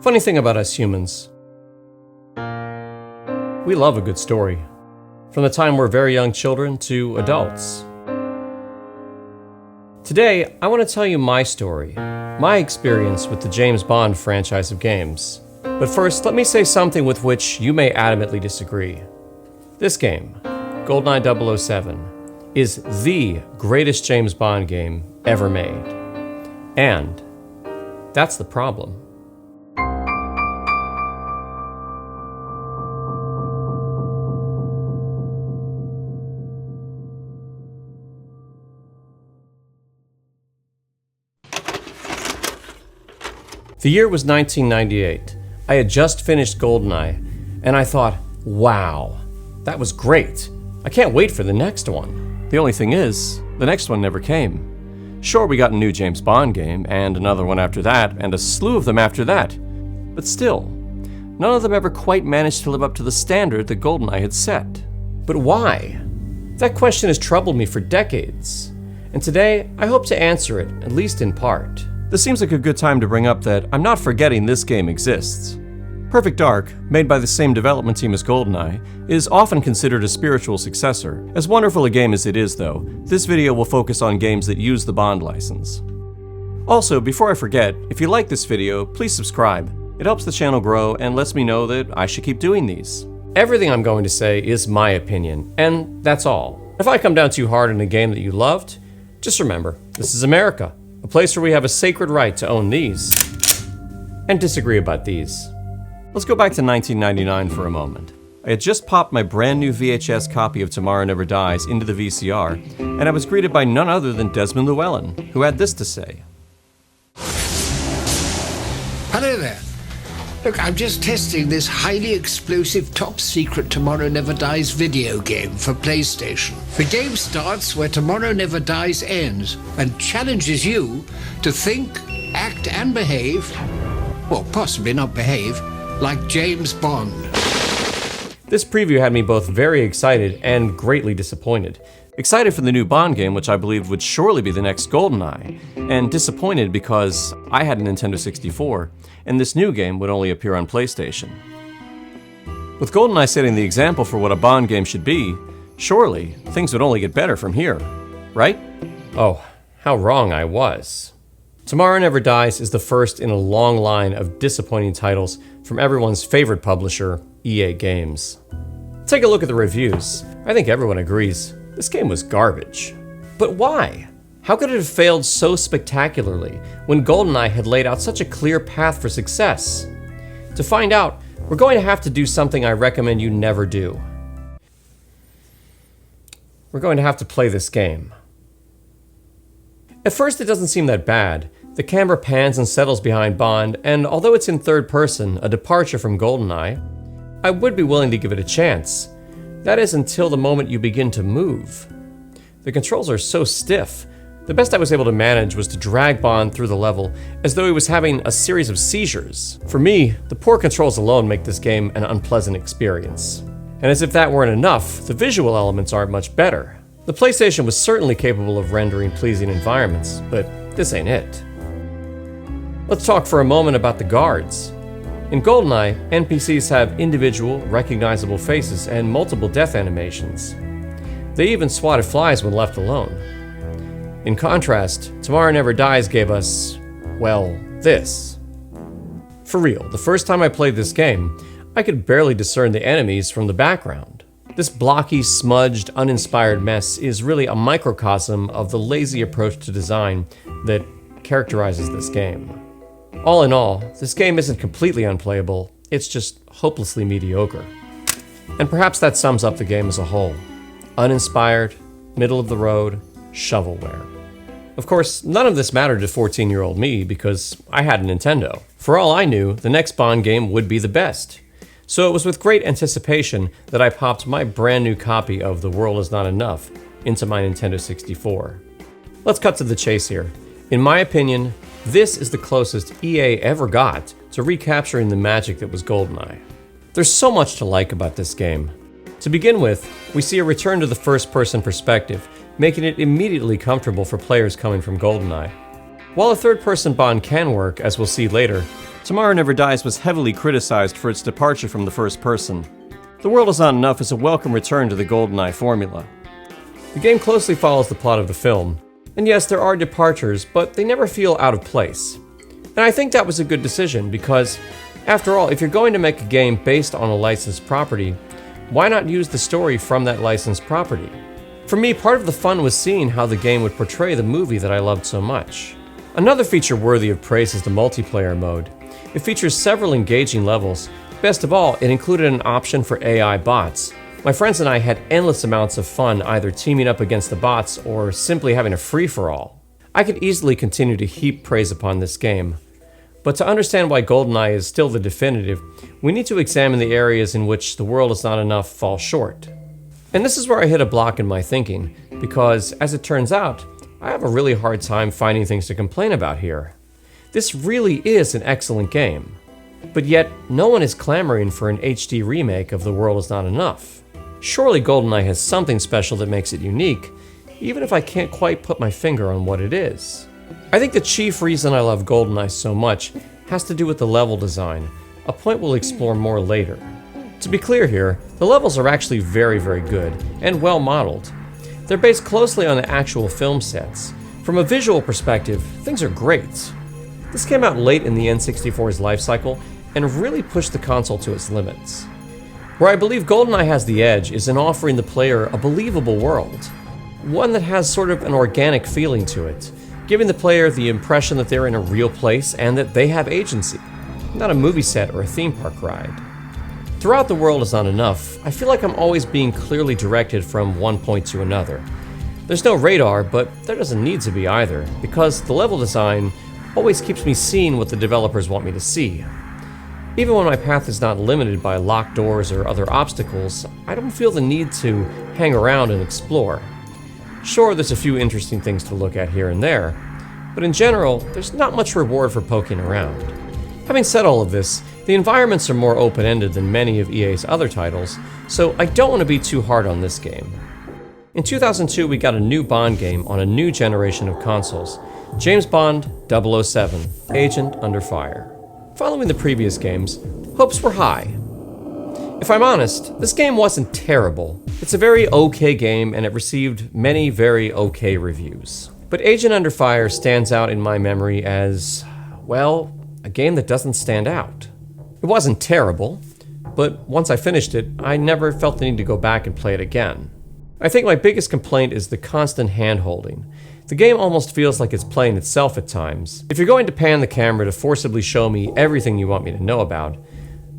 Funny thing about us humans, we love a good story. From the time we're very young children to adults. Today, I want to tell you my story, my experience with the James Bond franchise of games. But first, let me say something with which you may adamantly disagree. This game, Goldeneye 007, is the greatest James Bond game ever made. And that's the problem. The year was 1998. I had just finished Goldeneye, and I thought, wow, that was great. I can't wait for the next one. The only thing is, the next one never came. Sure, we got a new James Bond game, and another one after that, and a slew of them after that. But still, none of them ever quite managed to live up to the standard that Goldeneye had set. But why? That question has troubled me for decades, and today I hope to answer it, at least in part. This seems like a good time to bring up that I'm not forgetting this game exists. Perfect Dark, made by the same development team as Goldeneye, is often considered a spiritual successor. As wonderful a game as it is, though, this video will focus on games that use the Bond license. Also, before I forget, if you like this video, please subscribe. It helps the channel grow and lets me know that I should keep doing these. Everything I'm going to say is my opinion, and that's all. If I come down too hard on a game that you loved, just remember, this is America. A place where we have a sacred right to own these, and disagree about these. Let's go back to 1999 for a moment. I had just popped my brand new VHS copy of Tomorrow Never Dies into the VCR, and I was greeted by none other than Desmond Llewellyn, who had this to say. Hello there. Look, I'm just testing this highly explosive top-secret Tomorrow Never Dies video game for PlayStation. The game starts where Tomorrow Never Dies ends and challenges you to think, act and behave, well, possibly not behave, like James Bond. This preview had me both very excited and greatly disappointed. Excited for the new Bond game, which I believed would surely be the next Goldeneye, and disappointed because I had a Nintendo 64, and this new game would only appear on PlayStation. With Goldeneye setting the example for what a Bond game should be, surely things would only get better from here, right? Oh, how wrong I was. Tomorrow Never Dies is the first in a long line of disappointing titles from everyone's favorite publisher, EA Games. Take a look at the reviews. I think everyone agrees. This game was garbage. But why? How could it have failed so spectacularly when Goldeneye had laid out such a clear path for success? To find out, we're going to have to do something I recommend you never do. We're going to have to play this game. At first, it doesn't seem that bad. The camera pans and settles behind Bond, and although it's in third person, a departure from Goldeneye, I would be willing to give it a chance. That is until the moment you begin to move. The controls are so stiff. The best I was able to manage was to drag Bond through the level as though he was having a series of seizures. For me, the poor controls alone make this game an unpleasant experience. And as if that weren't enough, the visual elements aren't much better. The PlayStation was certainly capable of rendering pleasing environments, but this ain't it. Let's talk for a moment about the guards. In Goldeneye, NPCs have individual, recognizable faces and multiple death animations. They even swatted flies when left alone. In contrast, Tomorrow Never Dies gave us, well, this. For real, the first time I played this game, I could barely discern the enemies from the background. This blocky, smudged, uninspired mess is really a microcosm of the lazy approach to design that characterizes this game. All in all, this game isn't completely unplayable, it's just hopelessly mediocre. And perhaps that sums up the game as a whole. Uninspired, middle of the road, shovelware. Of course, none of this mattered to 14-year-old me because I had a Nintendo. For all I knew, the next Bond game would be the best. So it was with great anticipation that I popped my brand new copy of The World Is Not Enough into my Nintendo 64. Let's cut to the chase here. In my opinion, this is the closest EA ever got to recapturing the magic that was Goldeneye. There's so much to like about this game. To begin with, we see a return to the first-person perspective, making it immediately comfortable for players coming from Goldeneye. While a third-person Bond can work, as we'll see later, Tomorrow Never Dies was heavily criticized for its departure from the first person. The World Is Not Enough is a welcome return to the Goldeneye formula. The game closely follows the plot of the film, and yes, there are departures, but they never feel out of place. And I think that was a good decision because, after all, if you're going to make a game based on a licensed property, why not use the story from that licensed property? For me, part of the fun was seeing how the game would portray the movie that I loved so much. Another feature worthy of praise is the multiplayer mode. It features several engaging levels. Best of all, it included an option for AI bots. My friends and I had endless amounts of fun either teaming up against the bots or simply having a free-for-all. I could easily continue to heap praise upon this game. But to understand why Goldeneye is still the definitive, we need to examine the areas in which The World Is Not Enough falls short. And this is where I hit a block in my thinking, because, as it turns out, I have a really hard time finding things to complain about here. This really is an excellent game. But yet, no one is clamoring for an HD remake of The World Is Not Enough. Surely Goldeneye has something special that makes it unique, even if I can't quite put my finger on what it is. I think the chief reason I love Goldeneye so much has to do with the level design, a point we'll explore more later. To be clear here, the levels are actually very good, and well modeled. They're based closely on the actual film sets. From a visual perspective, things are great. This came out late in the N64's life cycle and really pushed the console to its limits. Where I believe Goldeneye has the edge is in offering the player a believable world, one that has sort of an organic feeling to it, giving the player the impression that they're in a real place and that they have agency, not a movie set or a theme park ride. Throughout The World Is Not Enough, I feel like I'm always being clearly directed from one point to another. There's no radar, but there doesn't need to be either, because the level design always keeps me seeing what the developers want me to see. Even when my path is not limited by locked doors or other obstacles, I don't feel the need to hang around and explore. Sure, there's a few interesting things to look at here and there, but in general, there's not much reward for poking around. Having said all of this, the environments are more open-ended than many of EA's other titles, so I don't want to be too hard on this game. In 2002, we got a new Bond game on a new generation of consoles, James Bond 007, Agent Under Fire. Following the previous games, hopes were high. If I'm honest, this game wasn't terrible. It's a very okay game and it received many very okay reviews. But Agent Under Fire stands out in my memory as, well, a game that doesn't stand out. It wasn't terrible, but once I finished it, I never felt the need to go back and play it again. I think my biggest complaint is the constant hand-holding. The game almost feels like it's playing itself at times. If you're going to pan the camera to forcibly show me everything you want me to know about,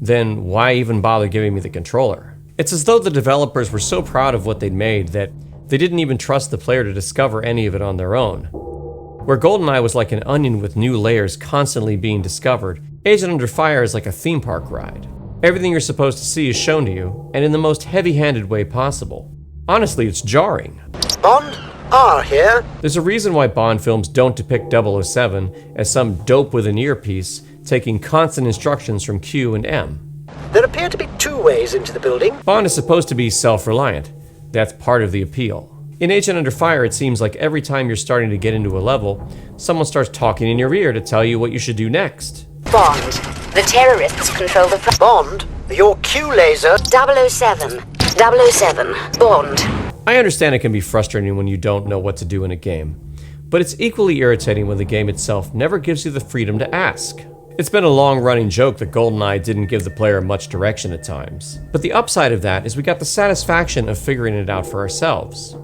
then why even bother giving me the controller? It's as though the developers were so proud of what they'd made that they didn't even trust the player to discover any of it on their own. Where Goldeneye was like an onion with new layers constantly being discovered, Agent Under Fire is like a theme park ride. Everything you're supposed to see is shown to you, and in the most heavy-handed way possible. Honestly, it's jarring. Bond? R here. There's a reason why Bond films don't depict 007 as some dope with an earpiece taking constant instructions from Q and M. There appear to be two ways into the building. Bond is supposed to be self-reliant. That's part of the appeal. In Agent Under Fire, it seems like every time you're starting to get into a level, someone starts talking in your ear to tell you what you should do next. Bond. The terrorists control the Bond? Your Q laser? 007. 007. Bond. I understand it can be frustrating when you don't know what to do in a game, but it's equally irritating when the game itself never gives you the freedom to ask. It's been a long-running joke that Goldeneye didn't give the player much direction at times, but the upside of that is we got the satisfaction of figuring it out for ourselves.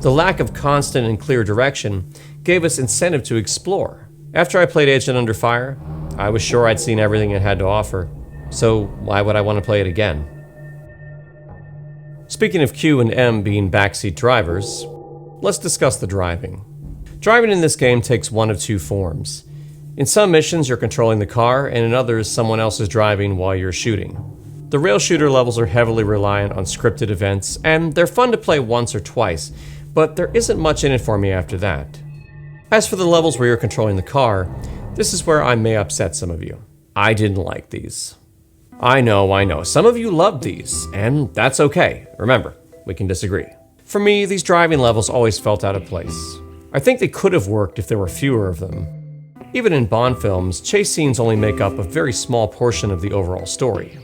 The lack of constant and clear direction gave us incentive to explore. After I played Agent Under Fire, I was sure I'd seen everything it had to offer, so why would I want to play it again? Speaking of Q and M being backseat drivers, let's discuss the driving. Driving in this game takes one of two forms. In some missions, you're controlling the car, and in others, someone else is driving while you're shooting. The rail shooter levels are heavily reliant on scripted events, and they're fun to play once or twice, but there isn't much in it for me after that. As for the levels where you're controlling the car, this is where I may upset some of you. I didn't like these. I know, some of you loved these, and that's okay. Remember, we can disagree. For me, these driving levels always felt out of place. I think they could have worked if there were fewer of them. Even in Bond films, chase scenes only make up a very small portion of the overall story.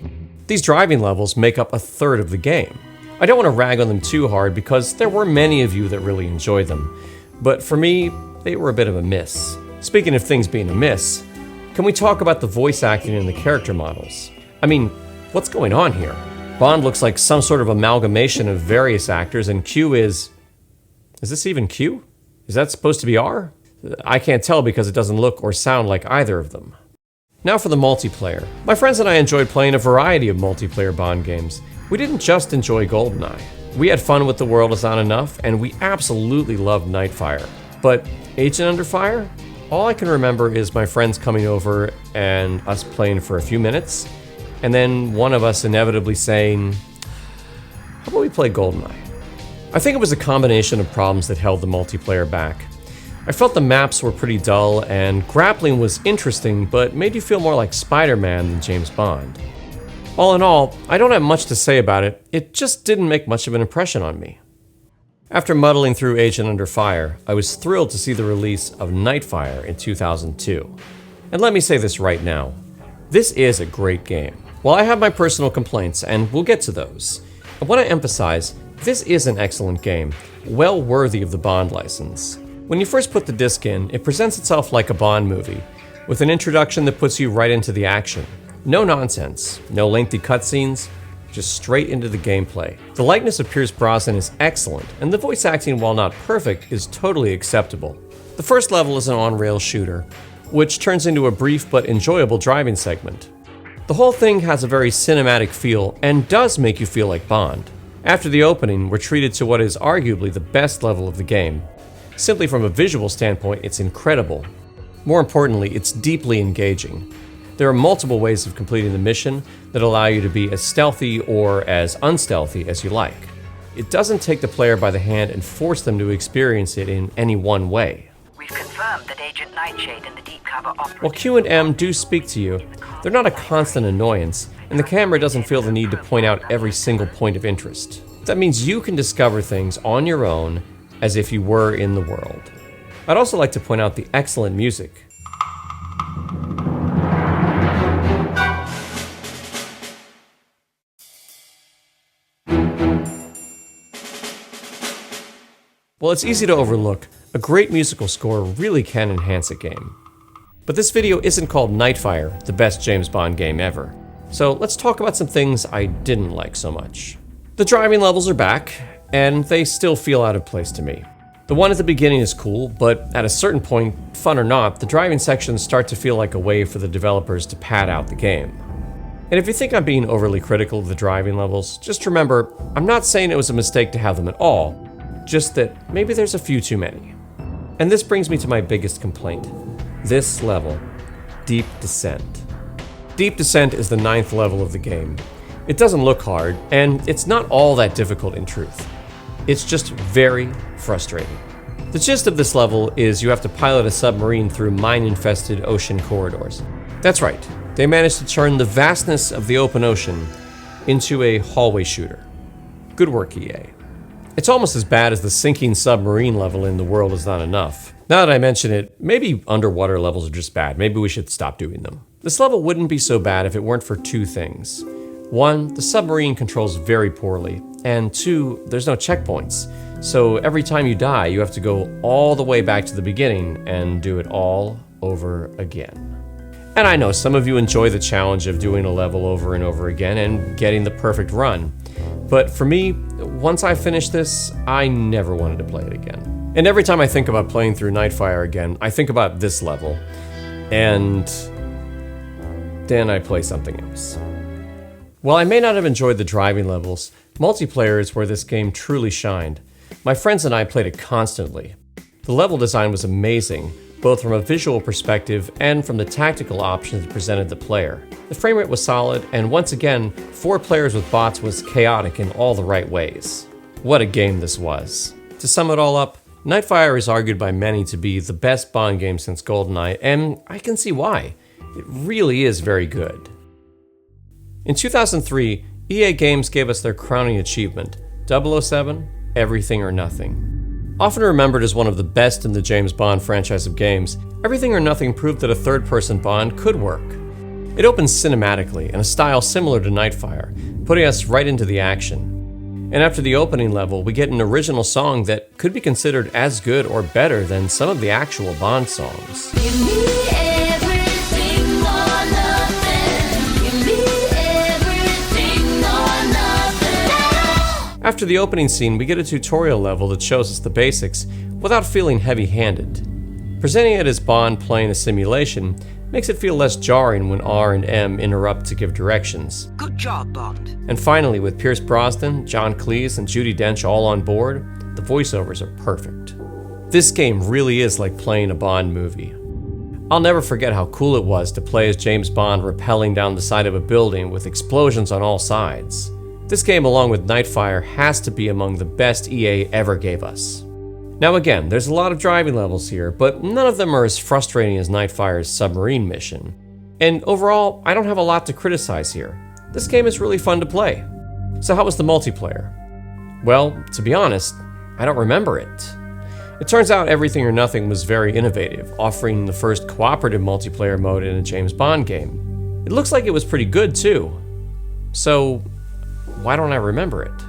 These driving levels make up a third of the game. I don't want to rag on them too hard because there were many of you that really enjoyed them, but for me, they were a bit of a miss. Speaking of things being a miss, can we talk about the voice acting and the character models? I mean, what's going on here? Bond looks like some sort of amalgamation of various actors, and Q is this even Q? Is that supposed to be R? I can't tell because it doesn't look or sound like either of them. Now for the multiplayer. My friends and I enjoyed playing a variety of multiplayer Bond games. We didn't just enjoy Goldeneye. We had fun with The World Is Not Enough, and we absolutely loved Nightfire. But Agent Under Fire? All I can remember is my friends coming over and us playing for a few minutes, and then one of us inevitably saying, how about we play Goldeneye? I think it was a combination of problems that held the multiplayer back. I felt the maps were pretty dull, and grappling was interesting, but made you feel more like Spider-Man than James Bond. All in all, I don't have much to say about it, it just didn't make much of an impression on me. After muddling through Agent Under Fire, I was thrilled to see the release of Nightfire in 2002. And let me say this right now, this is a great game. While I have my personal complaints, and we'll get to those, I want to emphasize, this is an excellent game, well worthy of the Bond license. When you first put the disc in, it presents itself like a Bond movie, with an introduction that puts you right into the action. No nonsense, no lengthy cutscenes, just straight into the gameplay. The likeness of Pierce Brosnan is excellent, and the voice acting, while not perfect, is totally acceptable. The first level is an on-rail shooter, which turns into a brief but enjoyable driving segment. The whole thing has a very cinematic feel and does make you feel like Bond. After the opening, we're treated to what is arguably the best level of the game. Simply from a visual standpoint, it's incredible. More importantly, it's deeply engaging. There are multiple ways of completing the mission that allow you to be as stealthy or as unstealthy as you like. It doesn't take the player by the hand and force them to experience it in any one way. We've confirmed that Agent Nightshade and the deep cover operative... While Q and M do speak to you, they're not a constant annoyance, and the camera doesn't feel the need to point out every single point of interest. That means you can discover things on your own as if you were in the world. I'd also like to point out the excellent music. While it's easy to overlook, a great musical score really can enhance a game. But this video isn't called Nightfire, the best James Bond game ever. So let's talk about some things I didn't like so much. The driving levels are back, and they still feel out of place to me. The one at the beginning is cool, but at a certain point, fun or not, the driving sections start to feel like a way for the developers to pad out the game. And if you think I'm being overly critical of the driving levels, just remember, I'm not saying it was a mistake to have them at all, just that maybe there's a few too many. And this brings me to my biggest complaint. This level, Deep Descent. Deep Descent is the 9th level of the game. It doesn't look hard, and it's not all that difficult in truth. It's just very frustrating. The gist of this level is you have to pilot a submarine through mine-infested ocean corridors. That's right, they managed to turn the vastness of the open ocean into a hallway shooter. Good work, EA. It's almost as bad as the sinking submarine level in The World Is Not Enough. Now that I mention it, maybe underwater levels are just bad. Maybe we should stop doing them. This level wouldn't be so bad if it weren't for two things. One, the submarine controls very poorly, and two, there's no checkpoints. So every time you die, you have to go all the way back to the beginning and do it all over again. And I know some of you enjoy the challenge of doing a level over and over again and getting the perfect run. But for me, once I finished this, I never wanted to play it again. And every time I think about playing through Nightfire again, I think about this level, and then I play something else. While I may not have enjoyed the driving levels, multiplayer is where this game truly shined. My friends and I played it constantly. The level design was amazing, both from a visual perspective and from the tactical options it presented the player. The frame rate was solid, and once again, 4 players with bots was chaotic in all the right ways. What a game this was. To sum it all up, Nightfire is argued by many to be the best Bond game since Goldeneye, and I can see why. It really is very good. In 2003, EA Games gave us their crowning achievement, 007, Everything or Nothing. Often remembered as one of the best in the James Bond franchise of games, Everything or Nothing proved that a third-person Bond could work. It opens cinematically in a style similar to Nightfire, putting us right into the action. And after the opening level, we get an original song that could be considered as good or better than some of the actual Bond songs. Give me everything or nothing. Give me everything or nothing. After the opening scene, we get a tutorial level that shows us the basics without feeling heavy-handed. Presenting it as Bond playing a simulation makes it feel less jarring when R and M interrupt to give directions. Good job, Bond. And finally, with Pierce Brosnan, John Cleese, and Judi Dench all on board, the voiceovers are perfect. This game really is like playing a Bond movie. I'll never forget how cool it was to play as James Bond rappelling down the side of a building with explosions on all sides. This game, along with Nightfire, has to be among the best EA ever gave us. Now again, there's a lot of driving levels here, but none of them are as frustrating as Nightfire's submarine mission. And overall, I don't have a lot to criticize here. This game is really fun to play. So how was the multiplayer? Well, to be honest, I don't remember it. It turns out Everything or Nothing was very innovative, offering the first cooperative multiplayer mode in a James Bond game. It looks like it was pretty good too. So, why don't I remember it?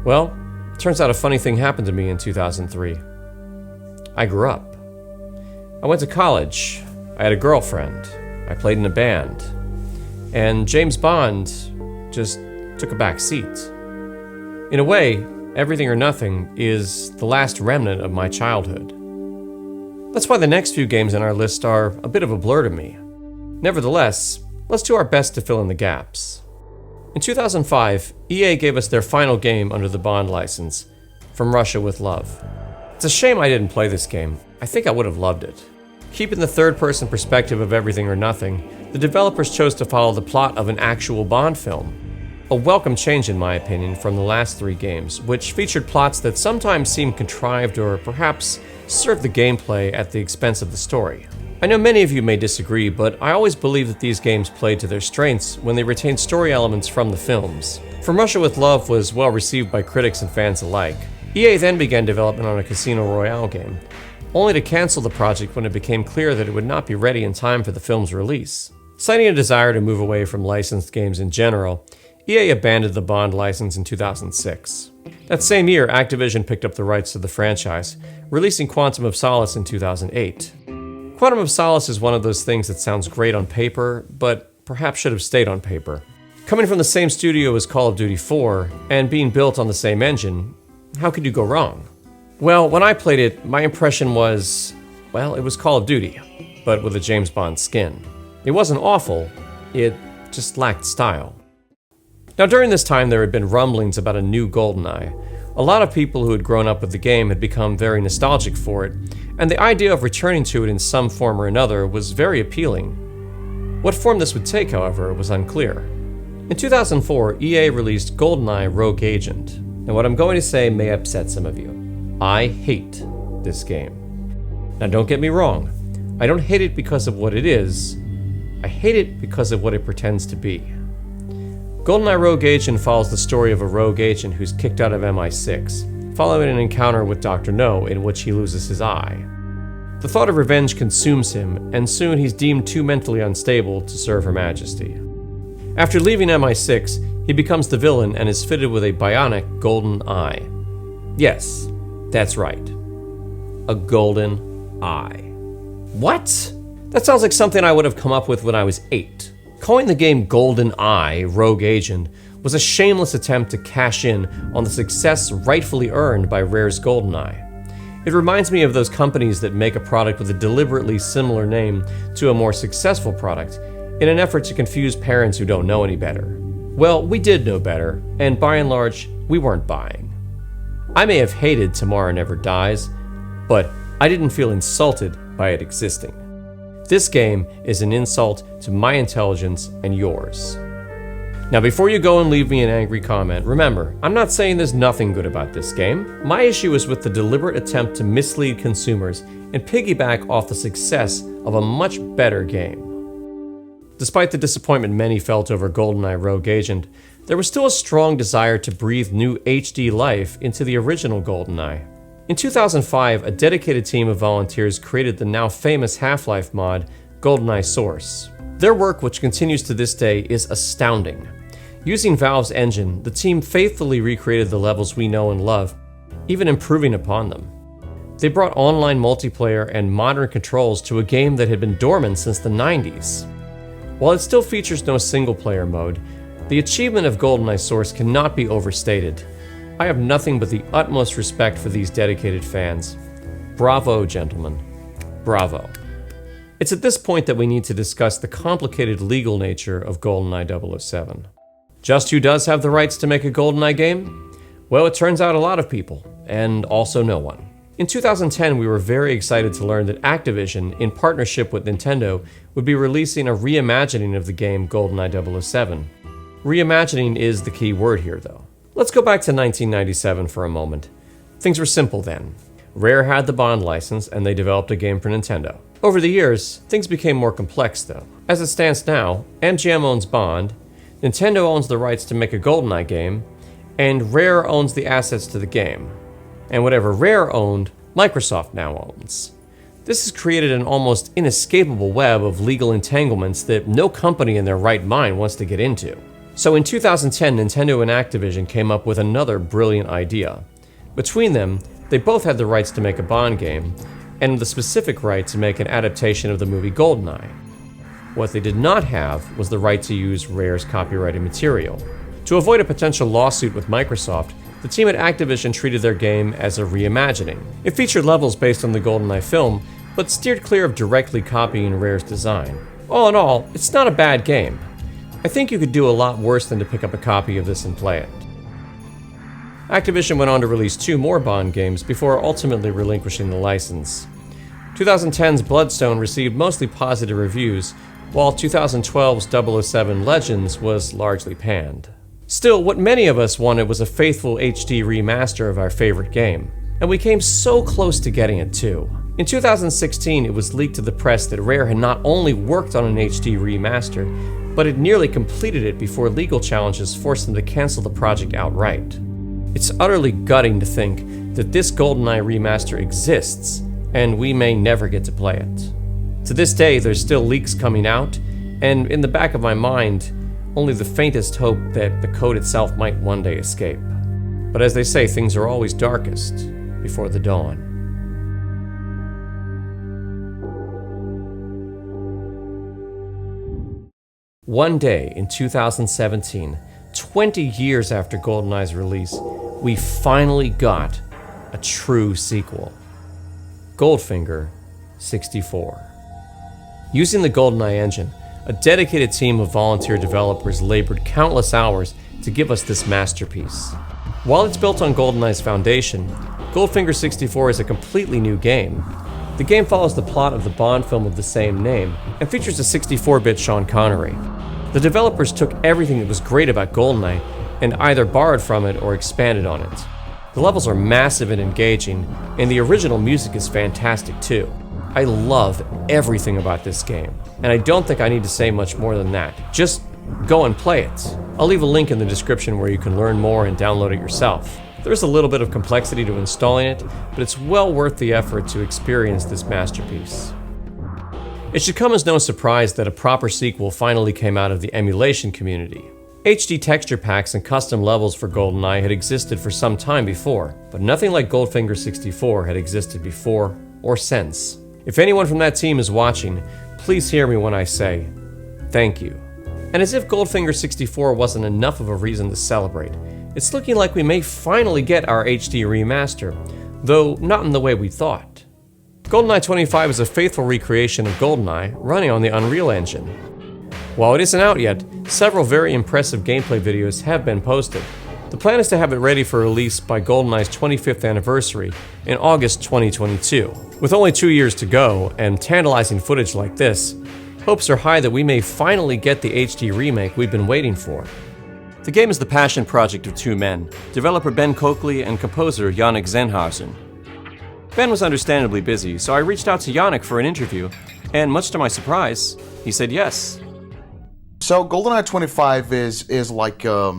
Well, turns out a funny thing happened to me in 2003. I grew up. I went to college. I had a girlfriend. I played in a band. And James Bond just took a back seat. In a way, Everything or Nothing is the last remnant of my childhood. That's why the next few games on our list are a bit of a blur to me. Nevertheless, let's do our best to fill in the gaps. In 2005, EA gave us their final game under the Bond license, From Russia with Love. It's a shame I didn't play this game. I think I would have loved it. Keeping the third-person perspective of Everything or Nothing, the developers chose to follow the plot of an actual Bond film. A welcome change, in my opinion, from the last 3 games, which featured plots that sometimes seemed contrived or perhaps served the gameplay at the expense of the story. I know many of you may disagree, but I always believe that these games played to their strengths when they retained story elements from the films. From Russia with Love was well received by critics and fans alike. EA then began development on a Casino Royale game, only to cancel the project when it became clear that it would not be ready in time for the film's release. Citing a desire to move away from licensed games in general, EA abandoned the Bond license in 2006. That same year, Activision picked up the rights to the franchise, releasing Quantum of Solace in 2008. Quantum of Solace is one of those things that sounds great on paper, but perhaps should have stayed on paper. Coming from the same studio as Call of Duty 4, and being built on the same engine, how could you go wrong? Well, when I played it, my impression was, well, it was Call of Duty, but with a James Bond skin. It wasn't awful, it just lacked style. Now during this time there had been rumblings about a new Goldeneye. A lot of people who had grown up with the game had become very nostalgic for it, and the idea of returning to it in some form or another was very appealing. What form this would take, however, was unclear. In 2004, EA released Goldeneye Rogue Agent, and what I'm going to say may upset some of you. I hate this game. Now don't get me wrong, I don't hate it because of what it is, I hate it because of what it pretends to be. Goldeneye Rogue Agent follows the story of a rogue agent who's kicked out of MI6, following an encounter with Dr. No in which he loses his eye. The thought of revenge consumes him, and soon he's deemed too mentally unstable to serve Her Majesty. After leaving MI6, he becomes the villain and is fitted with a bionic golden eye. Yes, that's right. A golden eye. What? That sounds like something I would have come up with when I was 8. Calling the game Goldeneye Rogue Agent was a shameless attempt to cash in on the success rightfully earned by Rare's Goldeneye. It reminds me of those companies that make a product with a deliberately similar name to a more successful product in an effort to confuse parents who don't know any better. Well, we did know better, and by and large, we weren't buying. I may have hated Tomorrow Never Dies, but I didn't feel insulted by it existing. This game is an insult to my intelligence and yours. Now before you go and leave me an angry comment, remember, I'm not saying there's nothing good about this game. My issue is with the deliberate attempt to mislead consumers and piggyback off the success of a much better game. Despite the disappointment many felt over Goldeneye Rogue Agent, there was still a strong desire to breathe new HD life into the original Goldeneye. In 2005, a dedicated team of volunteers created the now famous Half-Life mod, Goldeneye Source. Their work, which continues to this day, is astounding. Using Valve's engine, the team faithfully recreated the levels we know and love, even improving upon them. They brought online multiplayer and modern controls to a game that had been dormant since the 90s. While it still features no single-player mode, the achievement of Goldeneye Source cannot be overstated. I have nothing but the utmost respect for these dedicated fans. Bravo, gentlemen. Bravo. It's at this point that we need to discuss the complicated legal nature of Goldeneye 007. Just who does have the rights to make a Goldeneye game? Well, it turns out a lot of people, and also no one. In 2010, we were very excited to learn that Activision, in partnership with Nintendo, would be releasing a reimagining of the game Goldeneye 007. Reimagining is the key word here, though. Let's go back to 1997 for a moment. Things were simple then. Rare had the Bond license, and they developed a game for Nintendo. Over the years, things became more complex, though. As it stands now, MGM owns Bond, Nintendo owns the rights to make a Goldeneye game, and Rare owns the assets to the game. And whatever Rare owned, Microsoft now owns. This has created an almost inescapable web of legal entanglements that no company in their right mind wants to get into. So in 2010, Nintendo and Activision came up with another brilliant idea. Between them, they both had the rights to make a Bond game, and the specific right to make an adaptation of the movie Goldeneye. What they did not have was the right to use Rare's copyrighted material. To avoid a potential lawsuit with Microsoft, the team at Activision treated their game as a reimagining. It featured levels based on the Goldeneye film, but steered clear of directly copying Rare's design. All in all, it's not a bad game. I think you could do a lot worse than to pick up a copy of this and play it. Activision went on to release 2 more Bond games before ultimately relinquishing the license. 2010's Bloodstone received mostly positive reviews, while 2012's 007 Legends was largely panned. Still, what many of us wanted was a faithful HD remaster of our favorite game, and we came so close to getting it too. In 2016, it was leaked to the press that Rare had not only worked on an HD remaster, but had nearly completed it before legal challenges forced them to cancel the project outright. It's utterly gutting to think that this Goldeneye remaster exists, and we may never get to play it. To this day, there's still leaks coming out, and in the back of my mind, only the faintest hope that the code itself might one day escape. But as they say, things are always darkest before the dawn. One day in 2017, 20 years after GoldenEye's release, we finally got a true sequel. Goldfinger 64. Using the GoldenEye engine, a dedicated team of volunteer developers labored countless hours to give us this masterpiece. While it's built on GoldenEye's foundation, Goldfinger 64 is a completely new game. The game follows the plot of the Bond film of the same name and features a 64-bit Sean Connery. The developers took everything that was great about GoldenEye and either borrowed from it or expanded on it. The levels are massive and engaging, and the original music is fantastic too. I love everything about this game, and I don't think I need to say much more than that. Just go and play it. I'll leave a link in the description where you can learn more and download it yourself. There's a little bit of complexity to installing it, but it's well worth the effort to experience this masterpiece. It should come as no surprise that a proper sequel finally came out of the emulation community. HD texture packs and custom levels for GoldenEye had existed for some time before, but nothing like Goldfinger 64 had existed before or since. If anyone from that team is watching, please hear me when I say, thank you. And as if Goldfinger 64 wasn't enough of a reason to celebrate, it's looking like we may finally get our HD remaster, though not in the way we thought. GoldenEye 25 is a faithful recreation of GoldenEye running on the Unreal Engine. While it isn't out yet, several very impressive gameplay videos have been posted. The plan is to have it ready for release by GoldenEye's 25th anniversary in August 2022. With only 2 years to go, and tantalizing footage like this, hopes are high that we may finally get the HD remake we've been waiting for. The game is the passion project of 2 men, developer Ben Coakley and composer Yannick Zenhausern. Ben was understandably busy, so I reached out to Yannick for an interview, and much to my surprise, he said yes. So GoldenEye 25 is like a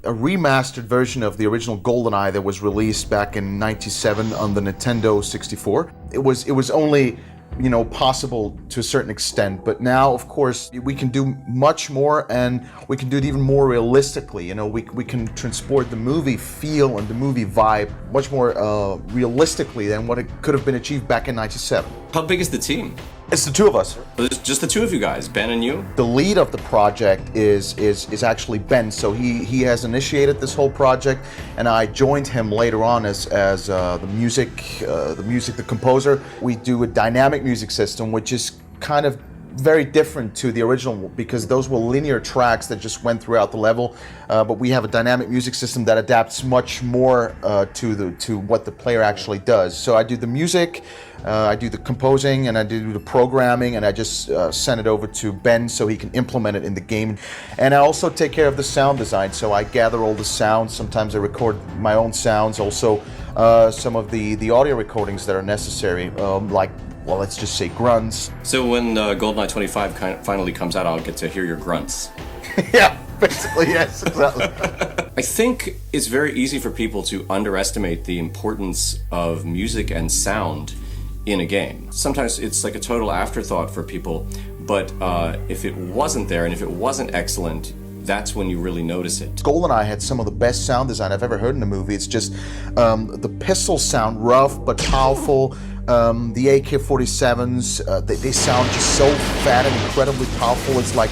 remastered version of the original GoldenEye that was released back in '97 on the Nintendo 64. It was only, you know, possible to a certain extent, but now, of course, we can do much more, and we can do it even more realistically. You know, we can transport the movie feel and the movie vibe much more realistically than what it could have been achieved back in '97. How big is the team? It's the two of us. It's just the two of you guys, Ben and you? The lead of the project is actually Ben, so he has initiated this whole project, and I joined him later on as the composer. We do a dynamic music system, which is kind of very different to the original, because those were linear tracks that just went throughout the level, but we have a dynamic music system that adapts much more to what the player actually does. So I do the music, I do the composing, and I do the programming, and I just send it over to Ben so he can implement it in the game. And I also take care of the sound design, so I gather all the sounds. Sometimes I record my own sounds, also some of the audio recordings that are necessary, like, well, let's just say grunts. So when GoldenEye 25 finally comes out, I'll get to hear your grunts. Yeah, basically, yes, exactly. I think it's very easy for people to underestimate the importance of music and sound in a game. Sometimes it's like a total afterthought for people, but if it wasn't there and if it wasn't excellent, that's when you really notice it. GoldenEye had some of the best sound design I've ever heard in a movie. It's just the pistols sound rough but powerful. The AK-47s, they sound just so fat and incredibly powerful. It's like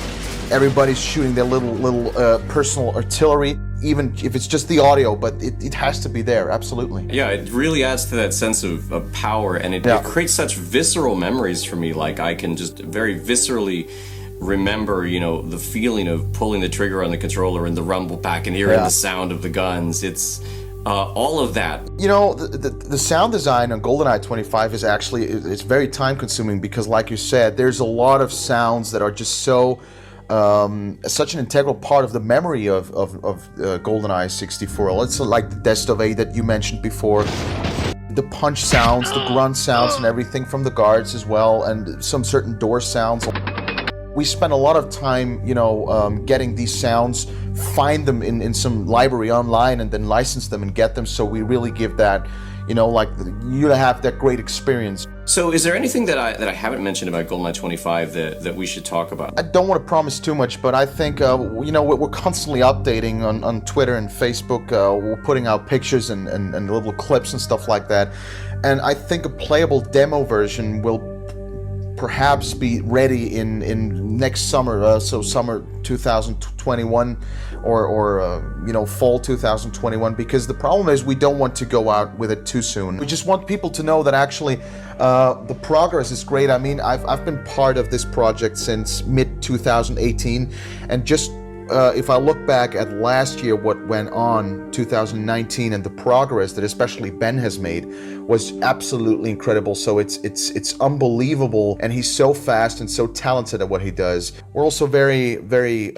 everybody's shooting their little personal artillery, even if it's just the audio, but it has to be there, absolutely. Yeah, it really adds to that sense of power, and it creates such visceral memories for me. Like, I can just very viscerally remember, you know, the feeling of pulling the trigger on the controller and the rumble pack and hearing the sound of the guns. It's all of that. You know, the sound design on GoldenEye 25 is actually, it's very time consuming, because like you said, there's a lot of sounds that are just so such an integral part of the memory of GoldenEye 64. It's like the Destovey that you mentioned before, the punch sounds, the grunt sounds, and everything from the guards as well, and some certain door sounds. We spent a lot of time, you know, getting these sounds, find them in some library online, and then license them and get them, so we really give that, you know, like, you have that great experience. So is there anything that I haven't mentioned about GoldenEye 25 that we should talk about? I don't want to promise too much, but I think, you know, we're constantly updating on Twitter and Facebook. We're putting out pictures and little clips and stuff like that. And I think a playable demo version will perhaps be ready in next summer, so summer 2021 or you know, fall 2021, because the problem is we don't want to go out with it too soon. We just want people to know that actually the progress is great. I mean, I've been part of this project since mid 2018, and just if I look back at last year, what went on 2019, and the progress that especially Ben has made was absolutely incredible. So it's unbelievable, and he's so fast and so talented at what he does. We're also very, very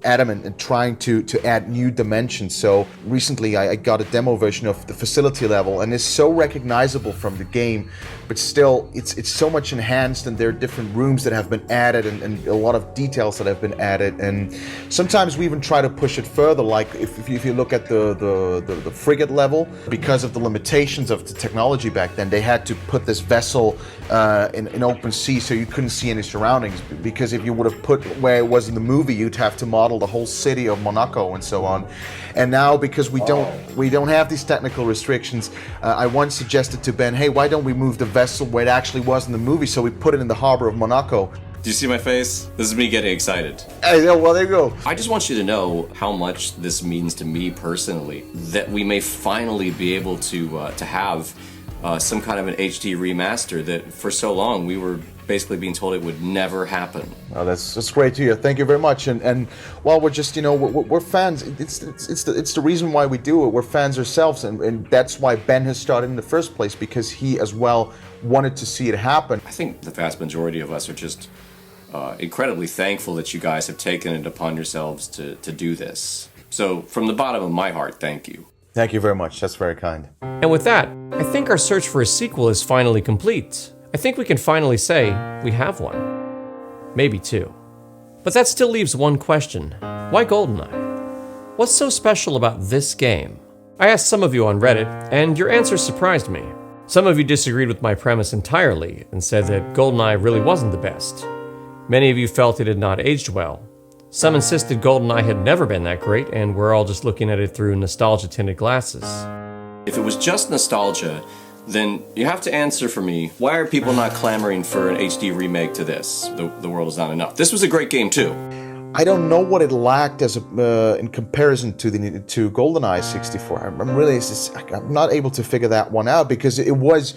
adamant in trying to add new dimensions. So recently I got a demo version of the facility level, and it's so recognizable from the game, but still it's so much enhanced, and there are different rooms that have been added, and a lot of details that have been added. And sometimes we even try to push it further, like if you look at the frigate level, because of the limitations of the technology back then, they had to put this vessel in open sea, so you couldn't see any surroundings, because if you would have put where it was in the movie, you'd have to model the whole city of Monaco and so on. And now, because we don't have these technical restrictions, I once suggested to Ben, hey, why don't we move the vessel where it actually was in the movie, so we put it in the harbor of Monaco. Do you see my face? This is me getting excited. Hey, well, there you go. I just want you to know how much this means to me personally, that we may finally be able to have some kind of an HD remaster that for so long we were basically being told it would never happen. Oh, that's great to hear. Thank you very much. And while we're just, you know, we're fans. It's the reason why we do it. We're fans ourselves, and that's why Ben has started in the first place, because he as well wanted to see it happen. I think the vast majority of us are just incredibly thankful that you guys have taken it upon yourselves to do this. So from the bottom of my heart, thank you. Thank you very much. That's very kind. And with that, I think our search for a sequel is finally complete. I think we can finally say we have one. Maybe two. But that still leaves one question. Why Goldeneye? What's so special about this game? I asked some of you on Reddit, and your answers surprised me. Some of you disagreed with my premise entirely and said that Goldeneye really wasn't the best. Many of you felt it had not aged well. Some insisted Goldeneye had never been that great, and we're all just looking at it through nostalgia-tinted glasses. If it was just nostalgia, then you have to answer for me, why are people not clamoring for an HD remake to this? The World Is Not Enough. This was a great game too. I don't know what it lacked as in comparison to GoldenEye 64. I'm not able to figure that one out because it was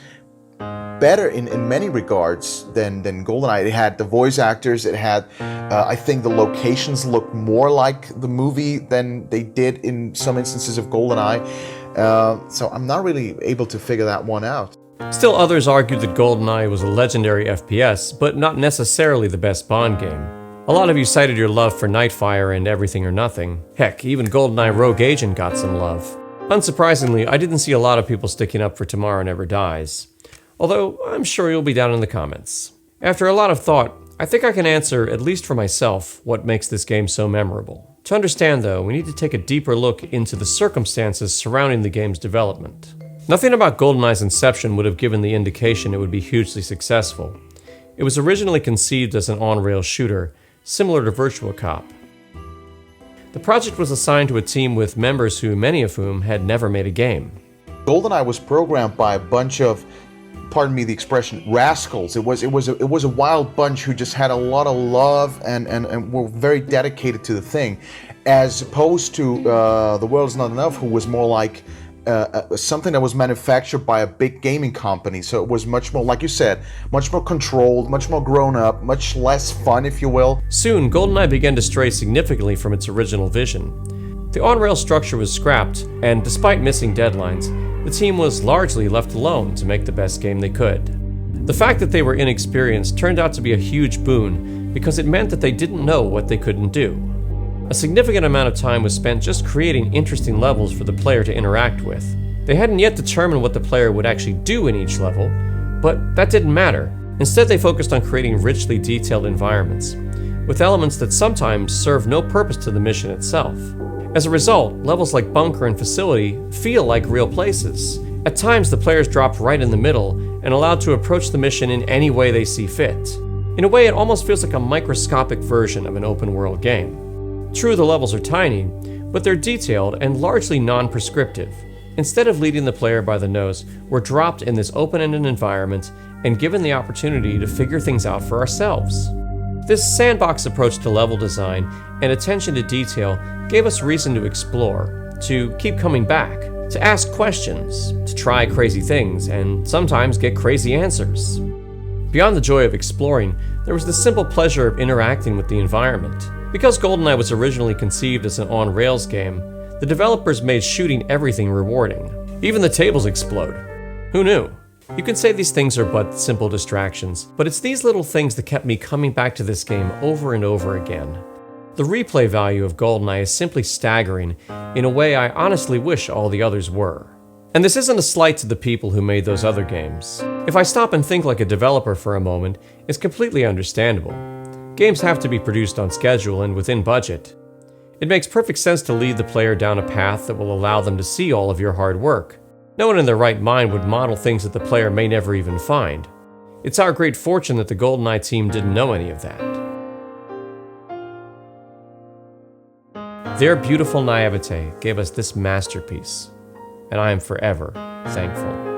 better in many regards than GoldenEye. It had the voice actors. It had, I think, the locations looked more like the movie than they did in some instances of GoldenEye. So I'm not really able to figure that one out. Still, others argued that GoldenEye was a legendary FPS, but not necessarily the best Bond game. A lot of you cited your love for Nightfire and Everything or Nothing. Heck, even GoldenEye Rogue Agent got some love. Unsurprisingly, I didn't see a lot of people sticking up for Tomorrow Never Dies. Although, I'm sure you'll be down in the comments. After a lot of thought, I think I can answer, at least for myself, what makes this game so memorable. To understand, though, we need to take a deeper look into the circumstances surrounding the game's development. Nothing about GoldenEye's inception would have given the indication it would be hugely successful. It was originally conceived as an on-rail shooter, similar to Virtua Cop. The project was assigned to a team with members many of whom had never made a game. GoldenEye was programmed by a bunch of, pardon me the expression, rascals. It was a wild bunch who just had a lot of love and were very dedicated to the thing, as opposed to The World Is Not Enough, who was more like something that was manufactured by a big gaming company. So it was much more, like you said, much more controlled, much more grown up, much less fun, if you will. Soon, GoldenEye began to stray significantly from its original vision. The on-rail structure was scrapped, and despite missing deadlines, the team was largely left alone to make the best game they could. The fact that they were inexperienced turned out to be a huge boon because it meant that they didn't know what they couldn't do. A significant amount of time was spent just creating interesting levels for the player to interact with. They hadn't yet determined what the player would actually do in each level, but that didn't matter. Instead, they focused on creating richly detailed environments, with elements that sometimes serve no purpose to the mission itself. As a result, levels like Bunker and Facility feel like real places. At times, the players dropped right in the middle and allowed to approach the mission in any way they see fit. In a way, it almost feels like a microscopic version of an open-world game. True, the levels are tiny, but they're detailed and largely non-prescriptive. Instead of leading the player by the nose, we're dropped in this open-ended environment and given the opportunity to figure things out for ourselves. This sandbox approach to level design and attention to detail gave us reason to explore, to keep coming back, to ask questions, to try crazy things, and sometimes get crazy answers. Beyond the joy of exploring, there was the simple pleasure of interacting with the environment. Because GoldenEye was originally conceived as an on-rails game, the developers made shooting everything rewarding. Even the tables explode. Who knew? You can say these things are but simple distractions, but it's these little things that kept me coming back to this game over and over again. The replay value of GoldenEye is simply staggering in a way I honestly wish all the others were. And this isn't a slight to the people who made those other games. If I stop and think like a developer for a moment, it's completely understandable. Games have to be produced on schedule and within budget. It makes perfect sense to lead the player down a path that will allow them to see all of your hard work. No one in their right mind would model things that the player may never even find. It's our great fortune that the GoldenEye team didn't know any of that. Their beautiful naivete gave us this masterpiece, and I am forever thankful.